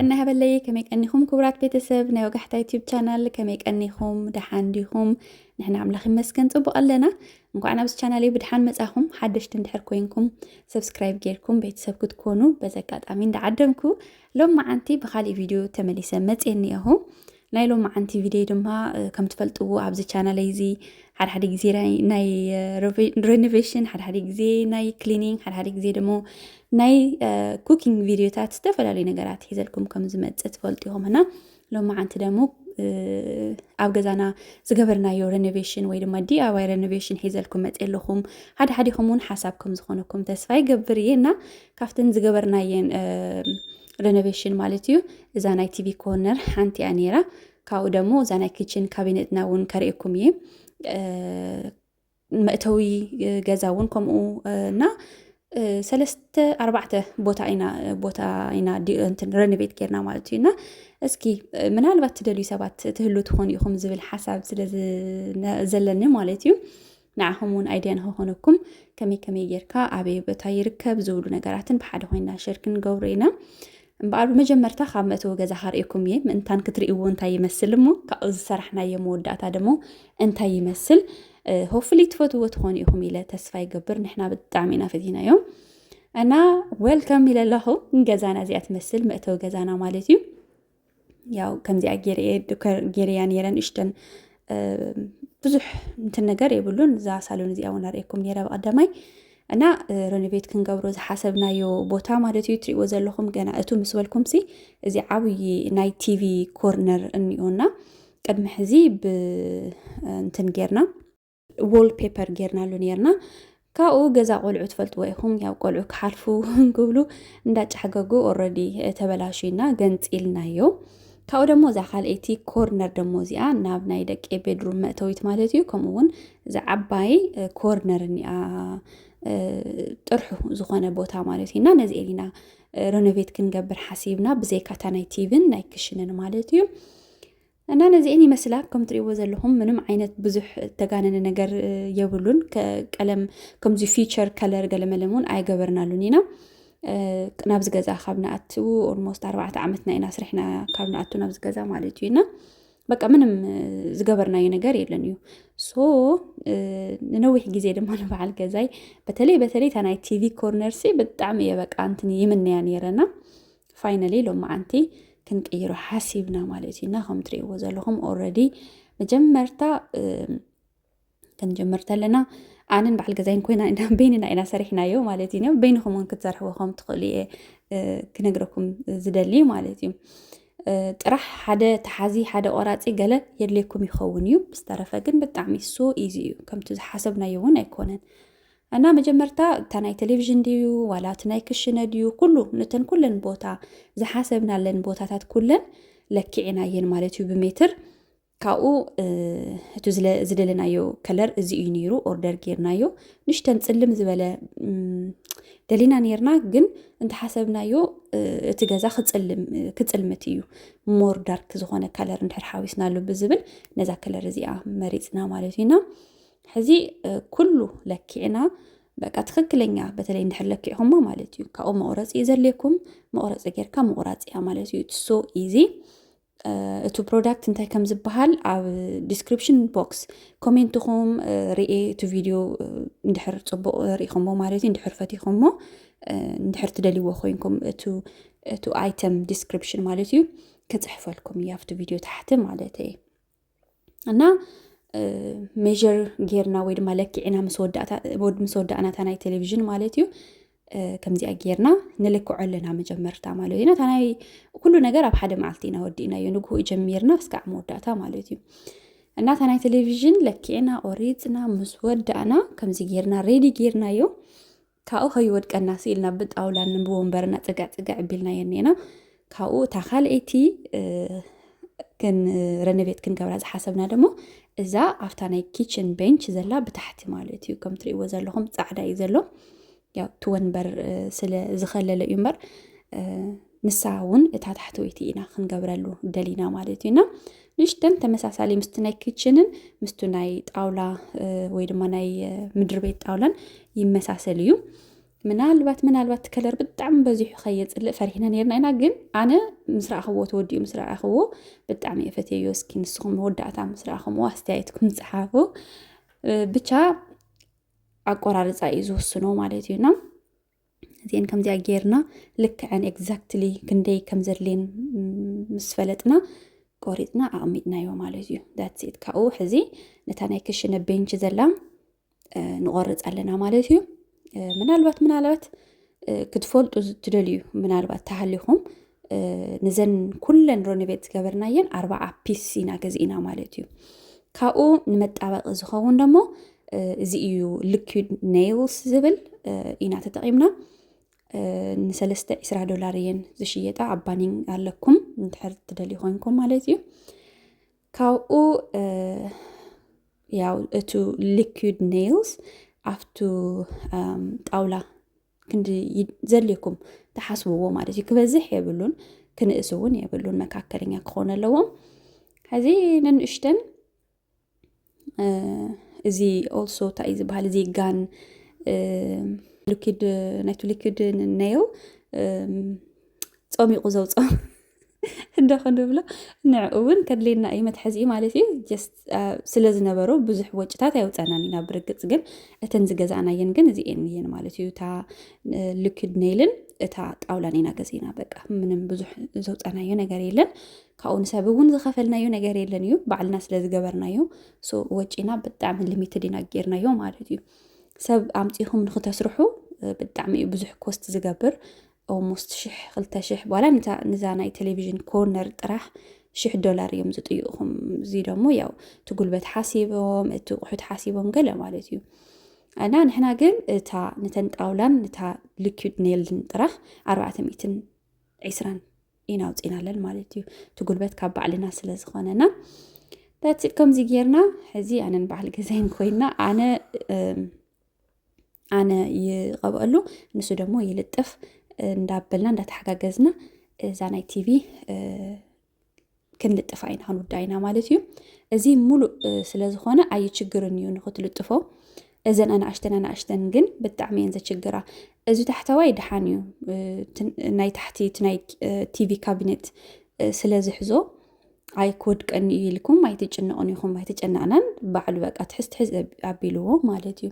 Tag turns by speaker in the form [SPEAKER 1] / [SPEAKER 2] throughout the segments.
[SPEAKER 1] ጥዕና ሃበለይ ከመይ ቀኒኹም ክቡራት ቤተሰብ ናይ ወጋሕታ ዩቲዩብ ቻናል ከመይ ቀኒኹም ደሓን ዲኹም ንሕና ኣምላኽ ይመስገን ጽቡቕ ኣለና እንኳን ኣብዚ ቻናለይ ብድሓን መጻኹም ሓደሽቲ እንድሕር ኮይንኩም ሰብስክራይብ ጌርኩም ቤተሰብ ክትኮኑ በዚ ኣጋጣሚ እንዳዓደምኩ ሎም መዓንቲ ብኻልእ ቪድዮ ተመሊሰ መጽእ እኒአኹ ናይ ሎም መዓንቲ ቪድዮ ድማ ከም ትፈልጥዎ ኣብዚ ቻናለይ እዚ ሓደ ግዜ ናይ ሬኖቬሽን ሓደ ግዜ ናይ ክሊኒንግ ሓደ ግዜ ደሞ ናይ ኩኪንግ ቪድዮታት ዝተፈላለዩ ነገራት ሒዘልኩም ከም ዝመጽእ ትፈልጡ ኢኹምና ሎም መዓንቲ ደሞ ኣብ ገዛና ዝገበርናዮ ሬኖቬሽን ወይ ድማ ዲአይዋይ ሬኖቬሽን ሒዘልኩም መጽእ ኣለኹም ሓዲኹም እውን ሓሳብ ከም ዝኾነኩም ተስፋ ይገብር እየ እና ካብተን ዝገበርናየን ሬኖቬሽን ማለት እዩ እዛ ናይ ቲቪ ኮርነር ሓንቲ እያ ነይራ ካብኡ ደሞ እዛ ናይ ኪችን ካቢኔትና እውን ከርእየኩም እየ መእተዊ ገዛ እውን ከምኡ እና 3-4 ቦታ ኢና እንትን ሬኖቬት ጌርና ማለት እዩና እስኪ ምናልባት ትደልዩ ሰባት ትህሉ ትኾኑ ኢኹም ዝብል ሓሳብ ዘለኒ ማለት እዩ ንዓኹም እውን አይድያ ንኽኾነኩም ከመይ ጌርካ ኣበይ ቦታ ይርከብ ዝብሉ ነገራትን ብሓደ ኮይና ሸር ክንገብሮ ኢና እምበኣር ብመጀመርታ ካብ መእተዊ ገዛ ከርእየኩም እየ ምእንታን ክትርእይዎ እንታይ ይመስል እሞ ካብኡ ዝሰራሕናዮ መወዳእታ ደሞ እንታይ ይመስል ሆፍሊ ትፈትዎ ትኾኑ ኢኹም ኢለ ተስፋ ይገብር ንሕና ብጣዕሚ ኢና ፈቲናዮም እና ዌልካም ኢለ ኣለኹ ገዛና እዚኣ ትመስል መእተዊ ገዛና ማለት እዩ ያው ከምዚኣ ጌርያ ነይረን እሽተን ብዙሕ እንትን ነገር የብሉን እዛ ሳሎን እዚኣ እውን ኣርእየኩም ነይራ ብቐዳማይ እና ሬኖቬት ክንገብሮ ዝሓሰብናዮ ቦታ ማለት እዩ ትሪእዎ ዘለኹም ገና እቱ ምስ በልኩምሲ እዚ ዓብይ ናይ ቲቪ ኮርነር እኒኦና ቅድሚ ሕዚ እንትን ጌርና ዎል ፔፐር ጌርናሉ ነርና ካብኡ ገዛ ቆልዑ ትፈልጥዎ ኢኹም ያው ቆልዑ ክሓልፉ ክብሉ እንዳጫሕገጉ ኦልሬዲ ተበላሽዩና ገንፂልናዮ ካብኡ ደሞ እዛ ካልአይቲ ኮርነር ደሞ እዚኣ ናብ ናይ ደቂ ቤድሩም መእተዊት ማለት እዩ ከምኡ እውን እዛ ዓባይ ኮርነር እኒኣ ጥርሑ ዝኾነ ቦታ ማለት እዩና ነዚ ኤሊና ሬኖቬት ክንገብር ሓሲብና ብዘይካታ ናይ ቲቪን ናይ ክሽንን ማለት እዩ እና ነዚአን ይመስላ ከም ትሪእዎ ዘለኹም ምንም ዓይነት ብዙሕ ተጋነነ ነገር የብሉን ቀለም ከምዚ ፊቸር ከለር ገለመለም እውን ኣይገበርናሉን ኢና ናብዚ ገዛ ካብ ንኣቱ ኦልሞስት 4 ዓመትና ኢና ስርሕና ካብ ንኣቱ ናብዚ ገዛ ማለት እዩና በቃ ምንም ዝገበርናዮ ነገር የለን እዩ ሶ ንነዊሕ ግዜ ድማ ንበዓል ገዛይ በተለይ ታ ናይ ቲቪ ኮርነርሲ ብጣዕሚ እየ በቃ እንትን ይምንያ ነይረና ፋይናሊ ሎም መዓንቲ ክንቅይሮ ሓሲብና ማለት እዩና ከም ትሪእዎ ዘለኹም ኦልሬዲ መጀመርታ ክንጀምር ተለና ኣነን በዓል ገዛይን ኮይና በይንና ኢና ሰሪሕናዮ ማለት እዩ በይንኹም እውን ክትሰርሕዎ ከም ትኽእሉ እየ ክነግረኩም ዝደሊ ማለት እዩ ጥራሕ ሓደ ተሓዚ ሓደ ቆራፂ ገለ የድልየኩም ይኸውን እዩ ብዝተረፈ ግን ብጣዕሚ ሶ ኢዚ እዩ ከምቲ ዝሓሰብናዮ እውን ኣይኮነን እና መጀመርታ እታ ናይ ቴሌቪዥን ድዩ ዋላ እቲ ናይ ክሽነ ድዩ ኩሉ ነተን ኩለን ቦታ ዝሓሰብናለን ቦታታት ኩለን ለኪዕናየን ማለት እዩ ብሜትር ካብኡ እቲ ዝደለናዮ ከለር እዚ እዩ ነይሩ ኦርደር ጌርናዮ ንሽተን ጽልም ዝበለ ደሊና ነርና ግን እንተሓሰብናዮ እቲ ገዛ ክጽልምት እዩ ሞር ዳርክ ዝኾነ ከለር እንድሕር ሓዊስናሉ ብዝብል ነዛ ከለር እዚኣ መሪፅና ማለት እዩና ሕዚ ኩሉ ለኪዕና በቃ ትክክለኛ በተለይ እንድሕር ለኪዕኹሞ ማለት እዩ ካብኡ መቁረፂ ዘድልየኩም መቁረፂ ጌርካ መቁራፂያ ማለት እዩ ሶ ኢዚ እቱ ፕሮዳክት እንታይ ከም ዝበሃል ኣብ ዲስክሪፕሽን ቦክስ ኮሜንትኹም ርኤ እቲ ቪድዮ እንድሕር ጽቡቕ ርኢኹሞ ማለት እዩ እንድሕር ፈቲኹሞ እንድሕር ትደልይዎ ኮይንኩም እቱ ኣይተም ዲስክሪፕሽን ማለት እዩ ክጽሕፈልኩም እያ ኣብቲ ቪድዮ ታሕቲ ማለት እየ እና ሜጀር ጌርና ወይ ድማ ለኪዕና ምስ ወዳእና ታ ናይ ቴሌቪዥን ማለት እዩ ከምዚኣ ጌርና ንልክዖ ኣለና መጀመርታ ማለት እዩ ታናይ ኩሉ ነገር ኣብ ሓደ መዓልቲ ኢና ወዲእናዮ ንግሁ ጀሚርና እስካዕ መወዳእታ ማለት እዩ እና ታ ናይ ቴሌቪዥን ለኪዕና ኦሪፅና ምስ ወዳእና ከምዚ ጌርና ሬዲ ጌርናዮ ካብኡ ከይወድቀና ሲኢልና ብጣውላን ብወንበርና ጽጋዕ ቢልና የኔና ካብኡ እታ ካልአይቲ ሬኖቬት ክንገብራ ዝሓሰብና ደሞ እዛ ኣብታ ናይ ኪችን ቤንች ዘላ ብታሕቲ ማለት እዩ ከም ትሪእዎ ዘለኹም ጻዕዳ እዩ ዘሎ ያው ትወንበር ስለ ዝኸለለ እዩ እምበር ንሳ እውን እታ ታሕተወይቲ ኢና ክንገብረሉ ደሊና ማለት እዩና ንሽተን ተመሳሳሊ ምስቲ ናይ ኪችንን ምስቲ ናይ ጣውላ ወይ ድማ ናይ ምድሪ ቤት ጣውላን ይመሳሰል እዩ ምናልባት ከለር ብጣዕሚ በዚሑ ኸየፅልእ ፈሪሕና ነርና ኢና ግን ኣነ ምስ ረኣኽዎ ተወዲኡ ምስ ረኣኽዎ ብጣዕሚ የፈትየዮ እስኪ ንስኹም መወዳእታ ምስ ረኣኽምዎ ኣስተያየትኩም ፅሓፉ ብቻ ኣቆራርፃ እዩ ዝወስኖ ማለት እዩና እዚአን ከምዚኣ ጌርና ልክዐን ኤግዛክትሊ ክንደይ ከም ዘድልየን ምስ ፈለጥና ቆሪፅና ኣቕሚጥናዮ ማለት እዩ ዳትስ ኢት ካብኡ ሕዚ ነታ ናይ ክሽነ ቤንች ዘላ ንቆርፅ ኣለና ማለት እዩ ምናልባት ክትፈልጡ ትደልዩ ምናልባት ተሃሊኹም ንዘን ኩለን ሮኖቬት ዝገበርናየን 4 ፒስ ኢና ገዚእና ማለት እዩ ካብኡ ንመጣበቂ ዝኸውን ደሞ እዚ እዩ ሊኩዊድ ኔይልስ ዝብል ኢና ተጠቒምና $320 እየን ዝሽየጣ ኣባኒን ኣለኩም እንድሕር ትደልዩ ኮይንኩም ማለት እዩ ካብኡ ያው እቱ ሊኩዊድ ኔይልስ ኣፍቱ ጣውላ ክንዲ ዘድልየኩም ተሓስብዎ ማለት እዩ ክበዝሕ የብሉን ክንእስ እውን የብሉን መካከለኛ ክኾን ኣለዎም ሕዚ ንንእሽተን እዚ ኦልሶ እንታይ እዩ ዝበሃል እዚ ጋን ናይቱ ሊኩዊድ ኔይል ፆሚቑ ዘውፅኦ እንደኾን ብሎ ንዕኡ እውን ከድልየና እዩ መትሐዚ ማለት እዩ ጀስት ስለ ዝነበሩ ብዙሕ ወጪታት ኣይውፀናን ኢና ብርግፅ ግን እተን ዝገዛእናየን ግን እዚአን እየን ማለት እዩ እታ ሊኩዊድ ኔይልን እታ ጣውላን ኢና ገዚእና በቃ ምንም ብዙሕ ዘውፀናዮ ነገር የለን ካብኡ ንሰብ እውን ዝኸፈልናዮ ነገር የለን እዩ ባዕልና ስለ ዝገበርናዮ ሶ ወጪና ብጣዕሚ ሊሚትድ ኢና ጌርናዮ ማለት እዩ ሰብ ኣምፂኹም ንኽተስርሑ ብጣዕሚ እዩ ብዙሕ ኮስት ዝገብር ኦልሞስት 2,000 በኋላ ንዛ ናይ ቴሌቪዥን ኮርነር ጥራሕ $1,000 እዮም ዝጥይቑኹም እዚ ደሞ ያው ትጉልበት ሓሲቦም እቲ ቁሑት ሓሲቦም ገለ ማለት እዩ እና ንሕና ግን እታ ነተን ጣውላን ነታ ሊኩዊድ ኔይልን ጥራሕ 420 ኢና ውፅኢናለን ማለት እዩ ትጉልበት ካብ ባዕልና ስለ ዝኾነና ዳትስ ከምዚ ጌርና ሕዚ ኣነ ንበዓል ገዛይን ኮይና ኣነ ይቐብአሉ ንሱ ደግሞ ይልጥፍ እንዳበልና እንዳተሓጋገዝና እዛ ናይ ቲቪ ክንልጥፋ ኢና ክንውዳይና ማለት እዩ እዚ ሙሉእ ስለ ዝኾነ ኣይችግርን እዩ ንኽትልጥፎ እዘን ኣናእሽተን ግን ብጣዕሚ እየን ዘችግራ እዚ ታሕተዋይ ድሓን እዩ ናይ ታሕቲ እቲ ናይ ቲቪ ካቢኔት ስለ ዝሕዞ ኣይክወድቀኒ እዩ ኢልኩም ኣይትጭንቕን ኢኹም ኣይትጨናቕናን ባዕሉ በቃ ትሕዝ ኣቢልዎ ማለት እዩ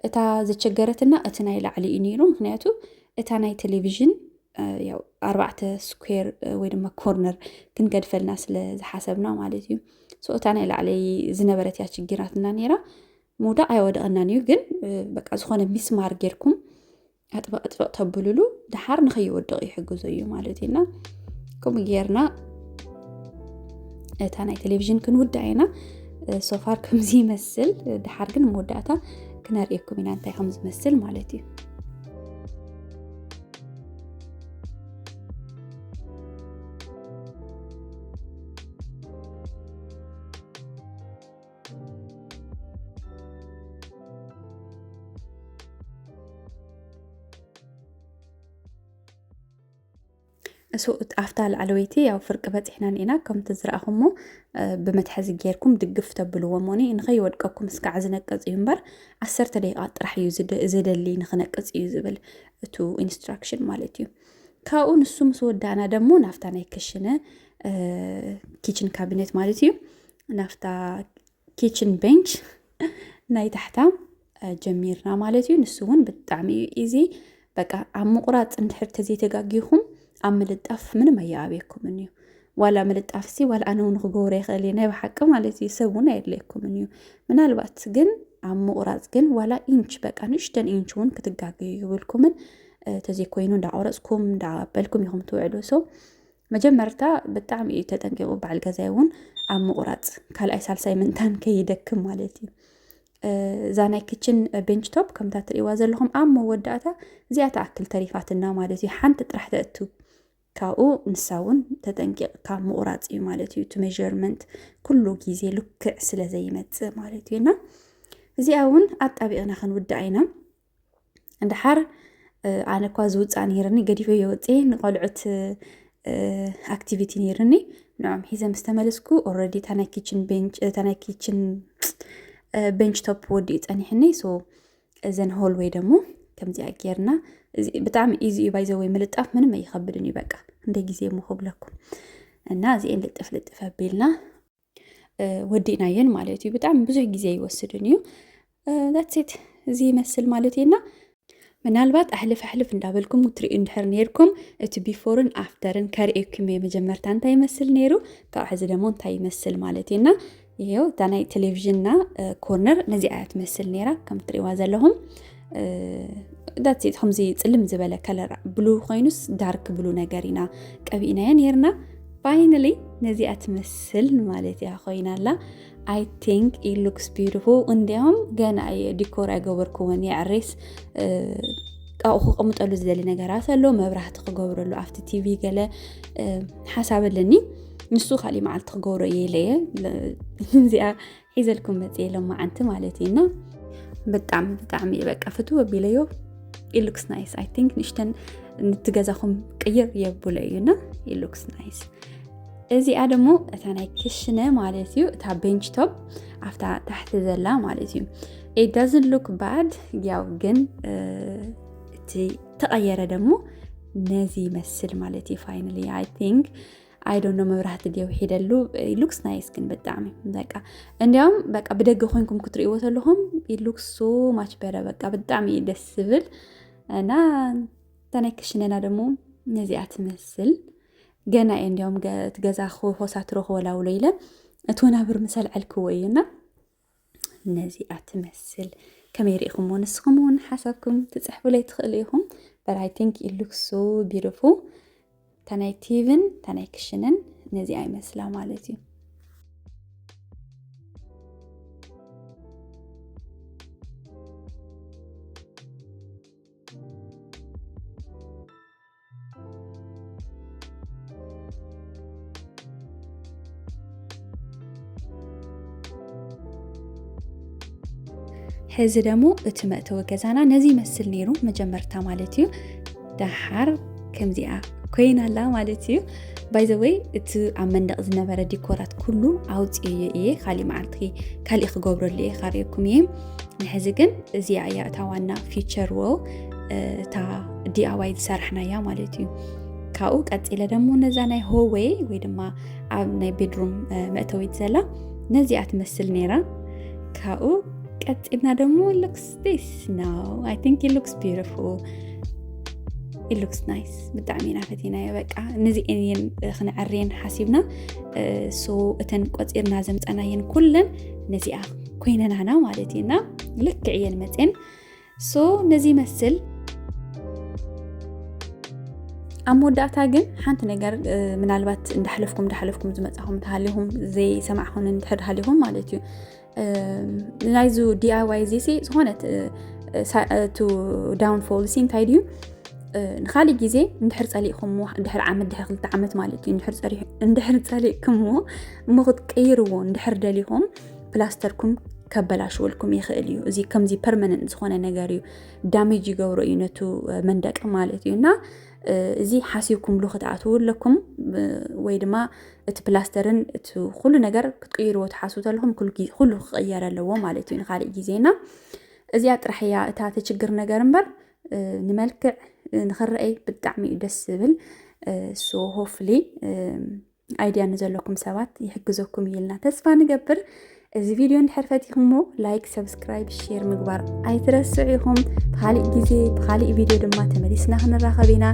[SPEAKER 1] እታ ዘቸገረትና እቲ ናይ ላዕሊ እዩ ነይሩ ምክንያቱ እታ ናይ ቴሌቪዥን ያው 4 ስኩዌር ወይ ድማ ኮርነር ክንገድፈልና ስለ ዝሓሰብና ማለት እዩ ሶ እታ ናይ ላዕሊ ዝነበረት ያ ችግራትና ነይራ ሙዳቅ ኣይወደቐናን እዩ ግን በቃ ዝኾነ ሚስማር ጌርኩም ኣጥበቕ ተብልሉ ድሓር ንኸይወድቕ ይሕግዞ እዩ ማለት እዩና ከምኡ ጌርና እታ ናይ ቴሌቪዥን ክንውዳእና ሶፋር ከምዚ ይመስል ድሓር ግን መወዳእታ ክነርእየኩም ኢና እንታይ ከም ዝመስል ማለት እዩ سوء أفتال علويتي أو فرق بتحنا هنا كم تزرعهم بمتحز جيركم دقف تبلو وموني إن غي ودكم سكعزنا كز ينبر 10 دقيقات راح يزيد اللي نخنقز يزبل تو instruction مالتيو كاون السمس ودانا دمو نفتنا يكشنا kitchen cabinet مالتيو نفتا kitchen bench ناي تحتا جميرنا مالتيو نسون بالتعمي إيزي بقى عم قرات انتحر تزي تقاقيهم عمل الطف من ما يعبيكم منيو ولا عمل الطف سي ولا أنا ونخجوري خلينا بحكم على زي سوونا يدلكم منيو من الوقت جن عم قرات جن ولا إنش بقى نشتن إنشون كتجاجي يقولكم من تزي كوينون دع رأسكم دع بالكم يهم توعدوا سو مجمرتا بالتعم يتتنقوا بعد الجزاون عم قرات كلا أسال سايمن تان كيدكم مالتي زانا كيتشن بنش توب كم تاتري وازر لهم عم وداتا زي أتأكل تريفاتنا مالتي حنت ترح تأتو كاو نساون تتنقل كام قرات إيه مالتي تو ميجرمنت كله جيزي لك سلا زي مت مالتينا زي أون أتابعنا خن ودعينا عند حر أنا كوازوت عن هيرني قدي في يوتين قلعت activity نيرني نعم هذا مستملسكو already تانا كيتشن بنش تانا كيتشن بنش توب وديت أنا حني سو زين هول واي دمو ከምዚኣ ጌርና ብጣዕሚ ኢዚ እዩ ባይዘወይ ምልጣፍ ምንም ኣይከብድን እዩ በቃ እንደ ግዜ ምክብለኩም እና እዚአን ልጥፍ ኣቢልና ወዲእናየን ማለት እዩ ብጣዕሚ ብዙሕ ግዜ ይወስድን እዩ that's it እዚ ይመስል ማለት እዩና ምናልባት ኣሕልፍ እንዳበልኩም ትሪኡ እንድሕር ነርኩም እቲ ቢፎርን ኣፍተርን ከርእየኩም የመጀመርታ እንታይ ይመስል ነይሩ ካብ ሕዚ ደግሞ እንታይ ይመስል ማለት እዩና ይሄው እታ ናይ ቴሌቪዥንና ኮርነር ነዚኣ ትመስል ነይራ ከም ትሪእዋ ዘለኹም that's it ከምዚ ፅልም ዝበለ ከለር ብሉ ኮይኑስ ዳርክ ብሉ ነገር ኢና ቀቢእናያ ነርና finally ነዚኣ ትመስል ማለት እያ ኮይናላ I think it looks beautiful እንዲያውም ገና ዲኮር ኣይገበርኩዎን የዕሬስ ቃኡ ክቕምጠሉ ዝደሊ ነገራት ኣሎ መብራህቲ ክገብረሉ ኣብቲ ቲቪ ገለ ሓሳብ ኣለኒ ንሱ ካሊእ መዓልቲ ክገብሮ እየ ኢለየ እዚኣ ሒዘልኩም መፅየ ሎማዓንቲ ማለት እዩና ብጣዕሚ በቃ ፍትው ኣቢለዮ it looks nice I think ንሽተን ንትገዛኹም ቅይር የብሎ እዩና it looks nice እዚኣ ደሞ እታ ናይ ክሽነ ማለት እዩ እታ ቤንች ቶፕ ኣፍታ ታሕቲ ዘላ ማለት እዩ it doesn't look bad ያው ግን እቲ ተቐየረ ደሞ ነዚ ይመስል ማለት እዩ finally I think I don't know መብራህቲ ድየው ሒደሉ it looks nice ግን ብጣዕሚ በቃ እንዲያውም በቃ ብደገ ኮይንኩም ክትሪእዎ ተለኹም it looks so much better በቃ ብጣዕሚ ደስ ዝብል እና ታናይ ክሽነና ደሞ ነዚኣ ትመስል ገና እንዲያውም ትገዛኹ ሆሳት ረኽወላውሎ ኢለ እትወናብር መሰልዐልክዎ እዩና ነዚኣ ትመስል ከመይ ሪኢኹምዎ ንስኹም እውን ሓሳብኩም ትፅሕፉለይ ትኽእሉ ኢኹም but I think it looks so beautiful ታናይ ቲቪን ታናይ ክሽነን ነዚኣ ይመስላ ማለት እዩ ሕዚ ደሞ እቲ መእተዊ ገዛና ነዚ ይመስል ነይሩ መጀመርታ ማለት እዩ ዳሓር ከምዚኣ ኮይናላ ማለት እዩ by the way እቲ ኣብ መንደቕ ዝነበረ ዲኮራት ኩሉ ኣውፅየ እየ ካሊእ መዓልቲ ካሊእ ክገብረሉ እየ ካርየኩም እየ ንሕዚ ግን እዚኣ እያ እታ ዋና ፊቸር ዎል እታ DIY ዝሰርሕናያ ማለት እዩ ካብኡ ቀፂለ ደሞ ነዛ ናይ ሆዌይ ወይ ድማ ኣብ ናይ ቤድሩም መእተዊት ዘላ ነዚኣ ትመስል ነይራ ካብኡ ቀፂልና ደሞ looks this now I think it looks beautiful it looks nice ብጣዕሚ ናፈቲናዮ በቃ ነዚአን ክንዕርየን ሓሲብና ሶ እተን ቆፂርና ዘምፀናየን ኩለን ነዚኣ ኮይነናና ማለት እዩና ልክዕየን መፅን ሶ ነዚ መስል ኣብ መወዳእታ ግን ሓንቲ ነገር ምናልባት እንዳሕለፍኩም ዝመፃኹም ተሃሊኹም ዘይሰማዕኹን እንድሕር ሃሊኹም ማለት እዩ ናይዙ DIY ዚሲ ዝኾነት to downfall ሲ እንታይ ድዩ ንኻሊእ ግዜ እንድሕር ፀሊእኹምዎ እንድሕር ዓመት ድሕር 2 ዓመት ማለት እዩ እንድሕር ፀሊእኩምዎ እሞ ክትቀይርዎ እንድሕር ደሊኹም ፕላስተርኩም ከበላሽወልኩም ይኽእል እዩ እዚ ከምዚ ፐርመነንት ዝኾነ ነገር እዩ ዳሜጅ ይገብሮ እዩ ነቱ መንደቅ ማለት እዩና እዚ ሓሲብኩምሉ ክትኣትውለኩም ወይ ድማ እቲ ፕላስተርን እቲ ኩሉ ነገር ክትቀይርዎ ትሓስቡ ተለኹም ኩሉ ክቕየር ኣለዎ ማለት እዩ ንኻሊእ ግዜና እዚኣ ጥራሕያ እታ ተችግር ነገር እምበር ንመልክዕ ንኽረአይ ብጣዕሚ ደስ ዝብል ሶ ሆፍሊ አይዲያ ንዘለኩም ሰባት ይሕግዘኩም ኢልና ተስፋ ንገብር እዚ ቪድዮ እንድሕር ፈቲኹምዎ ላይክ ሰብስክራይብ ሼር ምግባር ኣይትረስዑ ኢኹም ብኻሊእ ግዜ ብኻሊእ ቪድዮ ድማ ተመሊስና ክንራኸብ ኢና